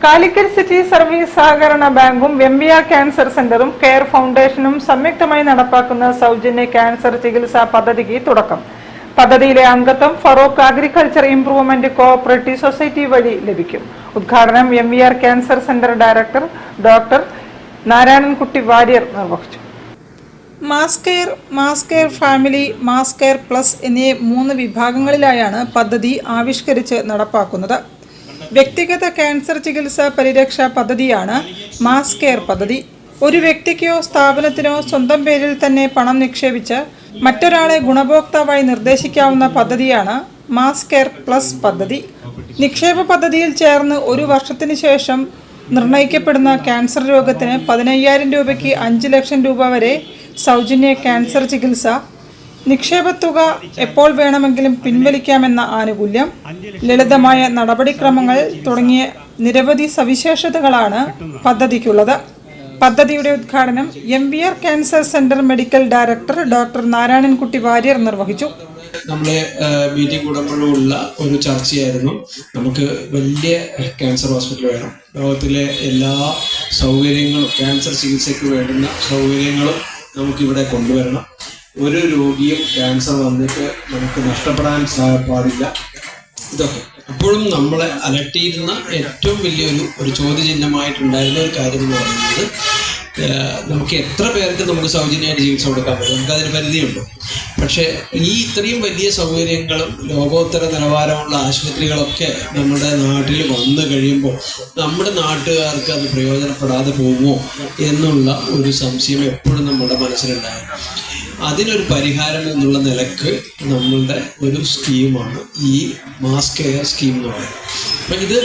Calicut city service സഹകരണ ബാങ്കും MVR cancer സെന്ററും കെയർ ഫൗണ്ടേഷനും സംയുക്തമായി നടപ്പാക്കുന്ന സൗജന്യ ക്യാൻസർ ചികിത്സാ പദ്ധതിക്ക് തുടക്കം. പദ്ധതിയിലെ അംഗത്വം Feroke agriculture improvement cooperative society വഴി ലഭിക്കും. ഉദ്ഘാടനം MVR cancer centre director doctor Narayanankutty Warrier നിർവഹിച്ചു. Mass care family, mass care plus എന്നീ 3 വിഭാഗങ്ങളിലായാണ് പദ്ധതി ആവിഷ്കരിച്ച് നടപ്പാക്കുന്നത്. വ്യക്തിഗത ക്യാൻസർ ചികിത്സാ പരിരക്ഷാ പദ്ധതിയാണ് മാസ് കെയർ പദ്ധതി. ഒരു വ്യക്തിക്കോ സ്ഥാപനത്തിനോ സ്വന്തം പേരിൽ തന്നെ പണം നിക്ഷേപിച്ച് മറ്റൊരാളെ ഗുണഭോക്താവായി നിർദ്ദേശിക്കാവുന്ന പദ്ധതിയാണ് മാസ് കെയർ പ്ലസ് പദ്ധതി. നിക്ഷേപ പദ്ധതിയിൽ ചേർന്ന് 1 വർഷത്തിന് ശേഷം നിർണയിക്കപ്പെടുന്ന ക്യാൻസർ രോഗത്തിന് 15,000 രൂപയ്ക്ക് 5 ലക്ഷം രൂപ വരെ സൗജന്യ ക്യാൻസർ ചികിത്സ, നിക്ഷേപത്തുക എപ്പോൾ വേണമെങ്കിലും പിൻവലിക്കാമെന്ന ആനുകൂല്യം, ലളിതമായ നടപടിക്രമങ്ങൾ തുടങ്ങിയ നിരവധി സവിശേഷതകളാണ് പദ്ധതിക്കുള്ളത്. പദ്ധതിയുടെ ഉദ്ഘാടനം MVR cancer centre medical director doctor Narayanankutty Warrier നിർവഹിച്ചു. നമ്മളെ മീറ്റിംഗ് കൂടുമ്പോഴുള്ള ഒരു ചർച്ചയായിരുന്നു, നമുക്ക് വലിയ ക്യാൻസർ ഹോസ്പിറ്റൽ വേണം, ലോകത്തിലെ എല്ലാ സൗകര്യങ്ങളും ക്യാൻസർ ചികിത്സയ്ക്ക് വേണ്ടുന്ന സൗകര്യങ്ങളും നമുക്കിവിടെ കൊണ്ടുവരണം. ഒരു രോഗിയും ക്യാൻസർ വന്നിട്ട് നമുക്ക് നഷ്ടപ്പെടാൻ പാടില്ല. ഇതൊക്കെ അപ്പോഴും നമ്മളെ അലട്ടിയിരുന്ന ഏറ്റവും വലിയൊരു ചോദ്യചിഹ്നമായിട്ടുണ്ടായിരുന്ന ഒരു കാര്യം എന്ന് പറയുന്നത്, നമുക്ക് എത്ര പേർക്ക് നമുക്ക് സൗജന്യമായിട്ട് ചികിത്സ കൊടുക്കാൻ പറ്റും, നമുക്കതിന് പരിധിയുണ്ട്. പക്ഷേ ഈ ഇത്രയും വലിയ സൗകര്യങ്ങളും ലോകോത്തര നിലവാരമുള്ള ആശുപത്രികളൊക്കെ നമ്മുടെ നാട്ടിൽ വന്നു കഴിയുമ്പോൾ നമ്മുടെ നാട്ടുകാർക്ക് അത് പ്രയോജനപ്പെടാതെ പോകുമോ എന്നുള്ള ഒരു സംശയം എപ്പോഴും നമ്മുടെ മനസ്സിലുണ്ടായിരുന്നു. അതിനൊരു പരിഹാരം എന്നുള്ള നിലക്ക് നമ്മളുടെ ഒരു സ്കീമാണ് ഈ മാസ് കെയർ സ്കീം എന്ന് പറയുന്നത്. അപ്പം ഇത്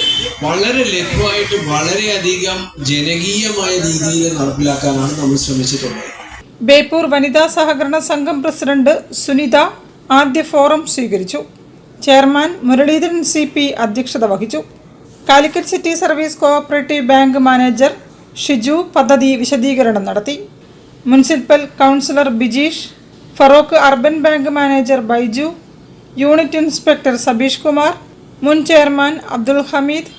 വളരെ ലഘുവായിട്ട് വളരെയധികം ജനകീയമായ രീതിയിൽ നടപ്പിലാക്കാനാണ് നമ്മൾ ശ്രമിച്ചിട്ടുള്ളത്. ബേപ്പൂർ വനിതാ സഹകരണ സംഘം പ്രസിഡന്റ് സുനിത ആദ്യ ഫോറം സ്വീകരിച്ചു. ചെയർമാൻ മുരളീധരൻ CP അധ്യക്ഷത വഹിച്ചു. Calicut city service cooperative bank manager Shiju പദ്ധതി വിശദീകരണം നടത്തി. Municipal councillor Bijeesh, Feroke urban bank manager Baiju, unit inspector Sabeesh Kumar, മുൻ ചെയർമാൻ അബ്ദുൽ ഹമീദ്,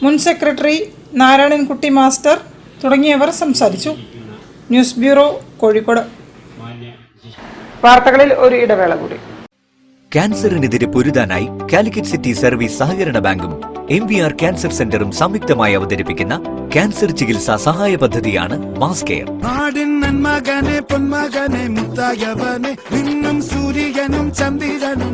മുൻ സെക്രട്ടറി നാരായണൻകുട്ടി മാസ്റ്റർ തുടങ്ങിയവർ സംസാരിച്ചു. News bureau, Kozhikode. വാർത്തകളിൽ ഒരു ഇടവേള കൂടി. ക്യാൻസറിനെതിരെ പൊരുതാനായി കാലിക്കറ്റ് സിറ്റി സർവീസ് സഹകരണ ബാങ്കും MVR ക്യാൻസർ സെന്ററും സംയുക്തമായി അവതരിപ്പിക്കുന്ന ക്യാൻസർ ചികിത്സാ സഹായ പദ്ധതിയാണ് മാസ് കെയർ. പൊന്മകനെ മുത്തായവനെ, സൂര്യനും ചന്ദ്രനും